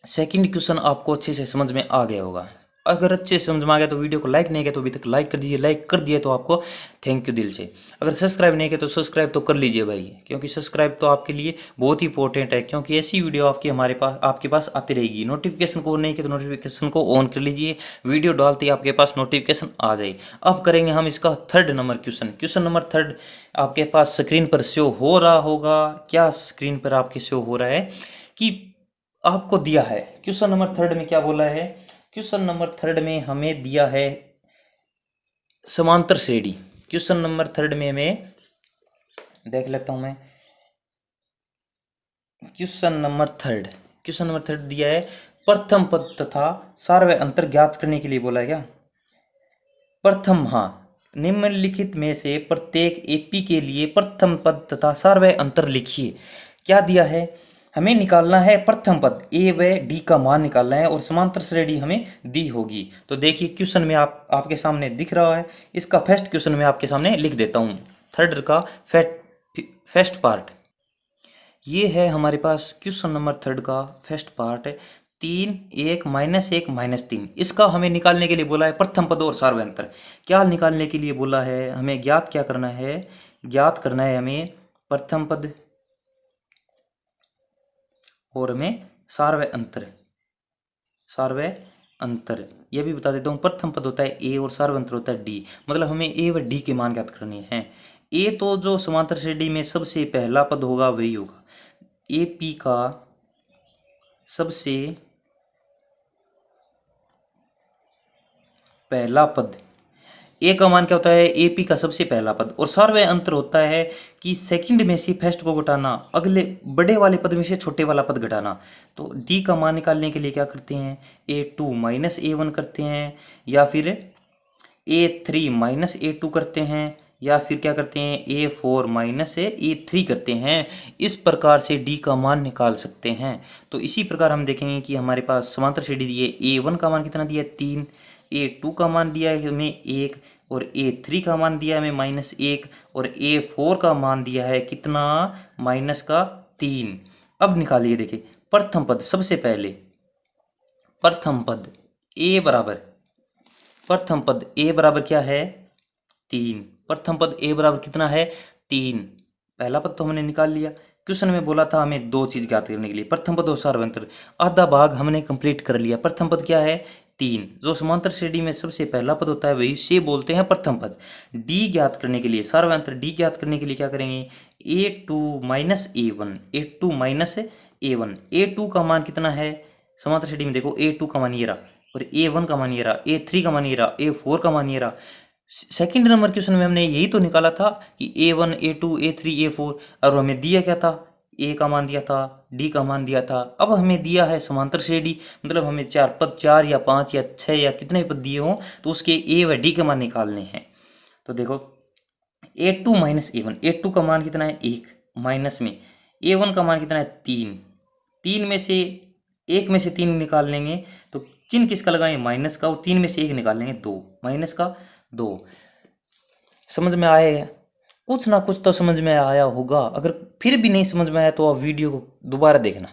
सेकंड क्वेश्चन आपको अच्छे से समझ में आ गया होगा, अगर अच्छे से समझ में आ गया तो वीडियो को लाइक नहीं किया तो अभी तक लाइक कर दीजिए, लाइक कर दिए तो आपको थैंक यू दिल से। अगर सब्सक्राइब नहीं किया तो सब्सक्राइब तो कर लीजिए भाई, क्योंकि सब्सक्राइब तो आपके लिए बहुत ही इंपॉर्टेंट है, क्योंकि ऐसी वीडियो आपके पास आती रहेगी। नोटिफिकेशन को नहीं किया तो नोटिफिकेशन को ऑन कर लीजिए, वीडियो डालते ही आपके पास नोटिफिकेशन आ जाए। अब करेंगे हम इसका third number question number third आपके पास स्क्रीन पर शो हो रहा होगा, क्या स्क्रीन पर आपके शो हो रहा है कि आपको दिया है क्वेश्चन नंबर थर्ड में क्या बोला है, क्वेश्चन नंबर थर्ड में हमें दिया है समांतर श्रेणी। क्वेश्चन नंबर थर्ड में हमें देख लेता हूं मैं, क्वेश्चन नंबर थर्ड दिया है प्रथम पद तथा सार्वय अंतर ज्ञात करने के लिए बोला है क्या, प्रथम, हाँ, निम्नलिखित में से प्रत्येक एपी के लिए प्रथम पद तथा सार्वय अंतर लिखिए। क्या दिया है, हमें निकालना है प्रथम पद ए व डी का मान निकालना है और समांतर श्रेणी हमें दी होगी। तो देखिए क्वेश्चन में आपके सामने दिख रहा है, इसका फर्स्ट क्वेश्चन में आपके सामने लिख देता हूं, थर्ड का फर्स्ट पार्ट ये है हमारे पास, क्वेश्चन नंबर थर्ड का फर्स्ट पार्ट है 3 1 -1 -3, इसका हमें निकालने के लिए बोला है प्रथम पद और सार्वय अंतर। क्या निकालने के लिए बोला है, हमें ज्ञात क्या करना है, ज्ञात करना है हमें प्रथम पद और हमें सार्वय अंतर। यह भी बता देता हूँ, प्रथम पद होता है ए और सार्वय अंतर होता है डी, मतलब हमें ए व डी के मान ज्ञात करने हैं। ए तो जो समांतर श्रेणी में सबसे पहला पद होगा वही होगा, ए पी का सबसे पहला पद, ए का मान क्या होता है, एपी का सबसे पहला पद, और सार्वय अंतर होता है कि सेकंड में से फर्स्ट को घटाना, अगले बड़े वाले पद में से छोटे वाला पद घटाना। तो डी का मान निकालने के लिए क्या करते हैं, A2 माइनस A1 करते हैं, या फिर A3 माइनस A2 करते हैं, या फिर क्या करते हैं A4 माइनस A3 करते हैं। इस प्रकार से डी का मान निकाल सकते हैं। तो इसी प्रकार हम देखेंगे कि हमारे पास समांतर श्रेणी दी है, A1 का मान कितना दिया है 3, A2 का मान दिया है हमें 1, और A3 का मान दिया है हमें -1, और A4 का मान दिया है कितना, -3। अब निकालिए, देखिए प्रथम पद सबसे पहले, प्रथम पद A बराबर क्या है 3, प्रथम पद A बराबर कितना है 3, पहला पद तो हमने निकाल लिया। क्वेश्चन में बोला था हमें दो चीज ज्ञात करने के लिए, प्रथम पद और सार्वय अंतर, आधा भाग हमने कंप्लीट कर लिया। प्रथम पद क्या है 3, जो समांतर श्रेणी में सबसे पहला पद होता है वही से बोलते हैं प्रथम पद। डी ज्ञात करने के लिए, सार्वय अंतर डी ज्ञात करने के लिए क्या करेंगे, A2 माइनस A1, A2 का मान कितना है, समांतर श्रेणी में देखो A2 का मान ये रहा, और A1 का मान ये रहा, A3 का मान ये रहा, A4 का मान ये रहा। सेकंड नंबर क्वेश्चन में हमने यही तो निकाला था कि A1 A2 A3 A4, और हमें दिया क्या था, ए का मान दिया था, डी का मान दिया था। अब हमें दिया है समांतर श्रेणी, मतलब हमें 4 पद, 4 या 5 या 6 या कितने पद दिए हों तो उसके ए व डी के मान निकालने हैं। तो देखो A2 माइनस A1, A2 का मान कितना है 1, माइनस में A1 का मान कितना है 3, 3 में से 1 में से 3 निकाल लेंगे तो चिन्ह किसका लगाएंगे माइनस का, और 3 में से 1 निकाल लेंगे 2, माइनस का 2। समझ में आया है? कुछ ना कुछ तो समझ में आया होगा। अगर फिर भी नहीं समझ में आया तो आप वीडियो को दोबारा देखना,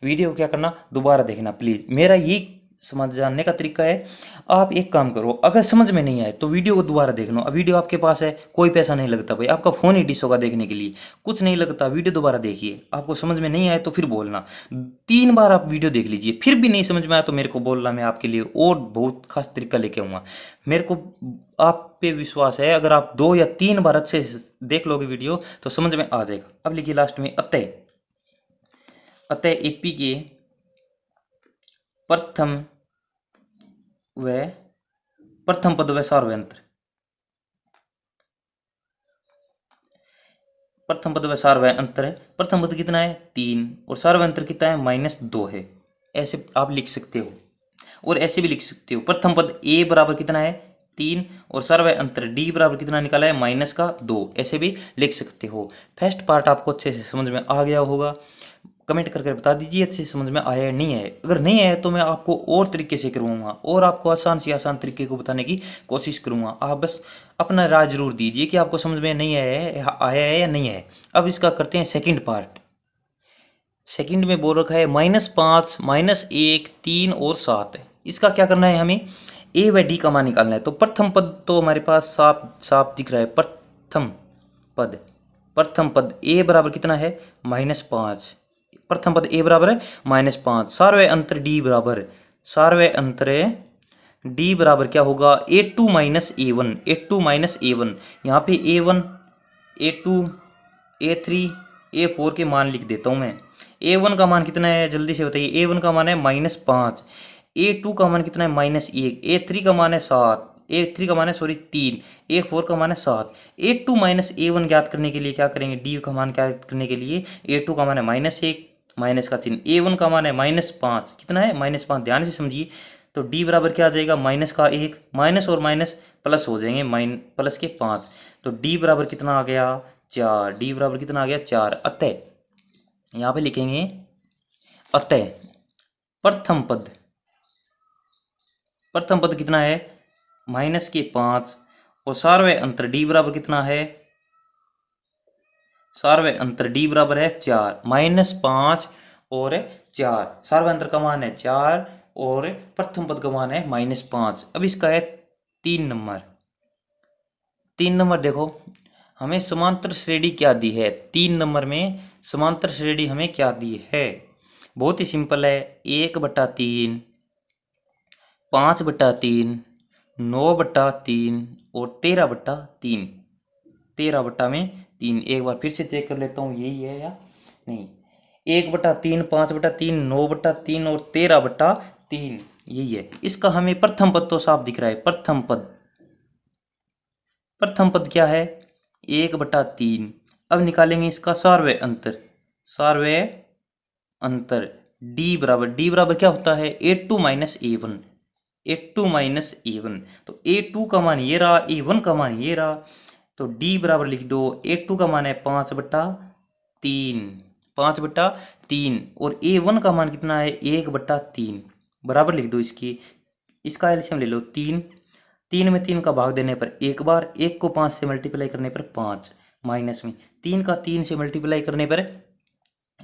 वीडियो को क्या करना दोबारा देखना प्लीज़। मेरा ये समझ जानने का तरीका है। आप एक काम करो, अगर समझ में नहीं आए तो वीडियो को दोबारा देख लो। अब वीडियो आपके पास है, कोई पैसा नहीं लगता भाई, आपका फ़ोन ही डिश होगा देखने के लिए, कुछ नहीं लगता। वीडियो दोबारा देखिए, आपको समझ में नहीं आए तो फिर बोलना। 3 बार आप वीडियो देख लीजिए, फिर भी नहीं समझ में आया तो मेरे को बोलना, मैं आपके लिए और बहुत खास तरीका लेके आऊँगा। मेरे को आप पे विश्वास है, अगर आप 2 या 3 बार अच्छे से देख लोगे वीडियो तो समझ में आ जाएगा। अब लिखिए लास्ट में अतः, अतः एपी के प्रथम पद व सार्वयंत्र, प्रथम पद व सार्वयंत्र है। प्रथम पद कितना है 3 और सार्वयंत्र कितना है -2 है। ऐसे आप लिख सकते हो, और ऐसे भी लिख सकते हो। प्रथम पद a बराबर कितना है 3 और सार्वयंत्र d बराबर कितना निकाला है -2, ऐसे भी लिख सकते हो। फर्स्ट पार्ट आपको अच्छे से समझ में आ गया होगा। कमेंट करके बता दीजिए अच्छे से समझ में आया है नहीं है। अगर नहीं है तो मैं आपको और तरीके से करवाऊंगा, और आपको आसान से आसान तरीके को बताने की कोशिश करूंगा। आप बस अपना राय जरूर दीजिए कि आपको समझ में नहीं आया है या नहीं है। अब इसका करते हैं सेकंड पार्ट। सेकंड में बोल रखा है -5, -1, 3 और 7 है। इसका क्या करना है, हमें ए व डी का मान निकालना है। तो प्रथम पद तो हमारे पास साफ साफ दिख रहा है। प्रथम पद ए बराबर कितना है -5, प्रथम पद ए बराबर है -5। सार्वय अंतर डी बराबर, सार्वय अंतर डी बराबर क्या होगा A2 minus A1, A2 minus A1। यहाँ पे A1, A2, A3, A4 के मान लिख देता हूँ मैं। A1 का मान कितना है जल्दी से बताइए। A1 का मान है -5, A2 का मान कितना है -1, A3 का मान है 7, A3 का मान है 3, A4 का मान है 7। A2 माइनस A1 ज्ञात करने के लिए क्या करेंगे, D का मान ज्ञात करने के लिए A2 का मान है -1, माइनस का चिन्ह, A1 का मान है -5, कितना है -5, ध्यान से समझिए। तो D बराबर क्या आ जाएगा माइनस का 1, माइनस और माइनस प्लस हो जाएंगे, प्लस के 5। तो D बराबर कितना आ गया 4, D बराबर कितना आ गया 4। अतः यहाँ पे लिखेंगे अतः प्रथम पद कितना है -5 और सार्वय अंतर D बराबर कितना है, सार्वय अंतर D बराबर है 4, -5 और 4। सार्वय अंतर का मान है 4 और प्रथम पद का मान है -5। अब इसका है 3 नंबर। 3 नंबर देखो, हमें समांतर श्रेणी क्या दी है। 3 नंबर में समांतर श्रेणी हमें क्या दी है, बहुत ही सिंपल है। 1/3, 5/3, 9/3 और 13/3। 13/3। एक बार फिर से चेक कर लेता हूँ यही है या नहीं। 1/3, 5/3, 9/3 और 13/3 यही है। इसका हमें प्रथम पद तो साफ दिख रहा है। प्रथम पद क्या है 1/3। अब निकालेंगे इसका सार्वय अंतर। सार्वय अंतर D बराबर क्या होता है A2 minus A1, A2 minus A1। तो A2 का मान ये रहा, A1 का मान ये रहा। तो D बराबर लिख दो, A2 का मान है 5/3, 5/3 और A1 का मान कितना है 1/3, बराबर लिख दो इसकी। इसका एलसीएम ले लो 3, 3 में 3 का भाग देने पर एक बार, 1 को 5 से मल्टीप्लाई करने पर 5, माइनस में 3 का 3 से मल्टीप्लाई करने पर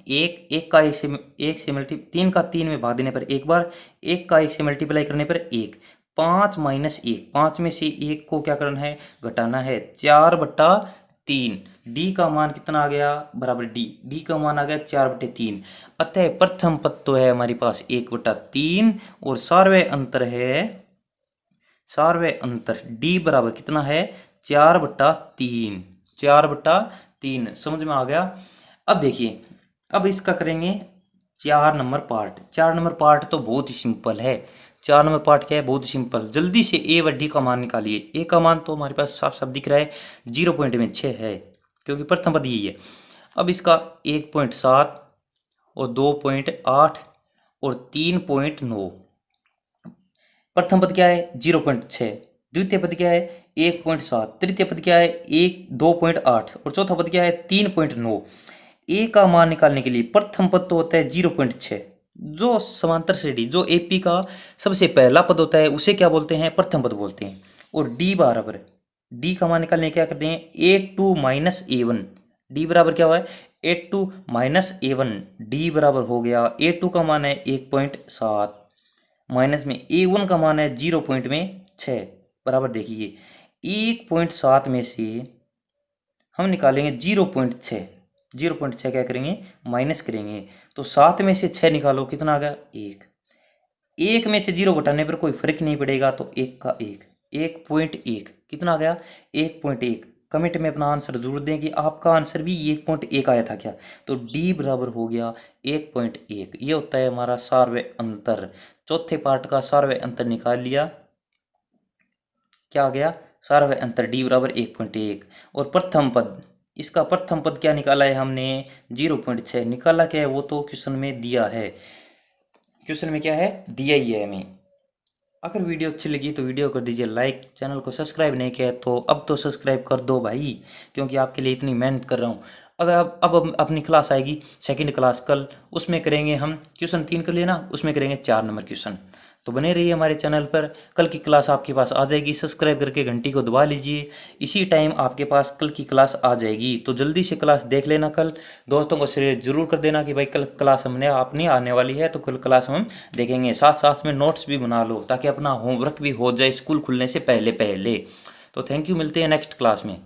एक, 1 का 1 से मल्टी 3 का 3 में भाग देने पर एक बार, 1 का 1 से मल्टीप्लाई करने पर 1, 5 माइनस 1, 5 में से 1 को क्या करना है घटाना है, 4/3। D का मान कितना आ गया बराबर D का मान आ गया 4/3। अतः प्रथम पद तो है हमारे पास 1/3 और सार्वय अंतर है, सार्वय अंतर D बराबर कितना है 4/3, 4/3। समझ में आ गया। अब देखिए, अब इसका करेंगे 4 नंबर पार्ट। 4 नंबर पार्ट तो बहुत ही सिंपल है। 4 नंबर पार्ट क्या है, बहुत ही सिंपल। जल्दी से A व D का मान निकालिए। A का मान तो हमारे पास साफ साफ दिख रहा है, 0.6 है क्योंकि प्रथम पद यही है। अब इसका 1.7 और 2.8 और 3.9। प्रथम पद क्या है 0.6, द्वितीय पद क्या है 1.7, तृतीय पद क्या है 2.8 और चौथा पद क्या है 3.9। ए का मान निकालने के लिए प्रथम पद तो होता है 0.6, जो समांतर श्रेणी जो एपी का सबसे पहला पद होता है उसे क्या बोलते हैं, प्रथम पद बोलते हैं। और डी बराबर, डी का मान निकालने क्या करते हैं A2 माइनस A1, डी बराबर क्या हुआ है A2 माइनस A1, डी बराबर हो गया A2 का मान है 1.7 माइनस में A1 का मान है 0.6 बराबर देखिए 1.7 में से हम निकालेंगे 0.6, 0.6 क्या करेंगे माइनस करेंगे, तो 7 में से 6 निकालो कितना आ गया 1, 1 में से 0 घटाने पर कोई फर्क नहीं पड़ेगा तो 1 का 1, 1.1 कितना आ गया 1.1। कमेंट में अपना आंसर जरूर दें कि आपका आंसर भी 1.1 आया था क्या, तो डी बराबर हो गया 1.1। ये होता है हमारा सार्वय अंतर। चौथे पार्ट का सार्वय अंतर निकाल लिया, क्या आ गया सार्वय अंतर डी बराबर 1.1। और प्रथम पद, इसका प्रथम पद क्या निकाला है हमने 0.6 निकाला, क्या है वो तो क्वेश्चन में दिया है, क्वेश्चन में क्या है दिया ही है हमें। अगर वीडियो अच्छी लगी तो वीडियो कर दीजिए लाइक, चैनल को सब्सक्राइब नहीं किया तो अब तो सब्सक्राइब कर दो भाई, क्योंकि आपके लिए इतनी मेहनत कर रहा हूँ। अगर अब अपनी क्लास आएगी सेकंड क्लास कल, उसमें करेंगे हम क्वेश्चन 3 कर लेना, उसमें करेंगे 4 नंबर क्वेश्चन। तो बने रहिए हमारे चैनल पर, कल की क्लास आपके पास आ जाएगी, सब्सक्राइब करके घंटी को दबा लीजिए, इसी टाइम आपके पास कल की क्लास आ जाएगी। तो जल्दी से क्लास देख लेना कल, दोस्तों को शेयर जरूर कर देना कि भाई कल क्लास हमने अपनी आने वाली है, तो कल क्लास हम देखेंगे। साथ साथ में नोट्स भी बना लो ताकि अपना होमवर्क भी हो जाए स्कूल खुलने से पहले पहले। तो थैंक यू, मिलते हैं नेक्स्ट क्लास में।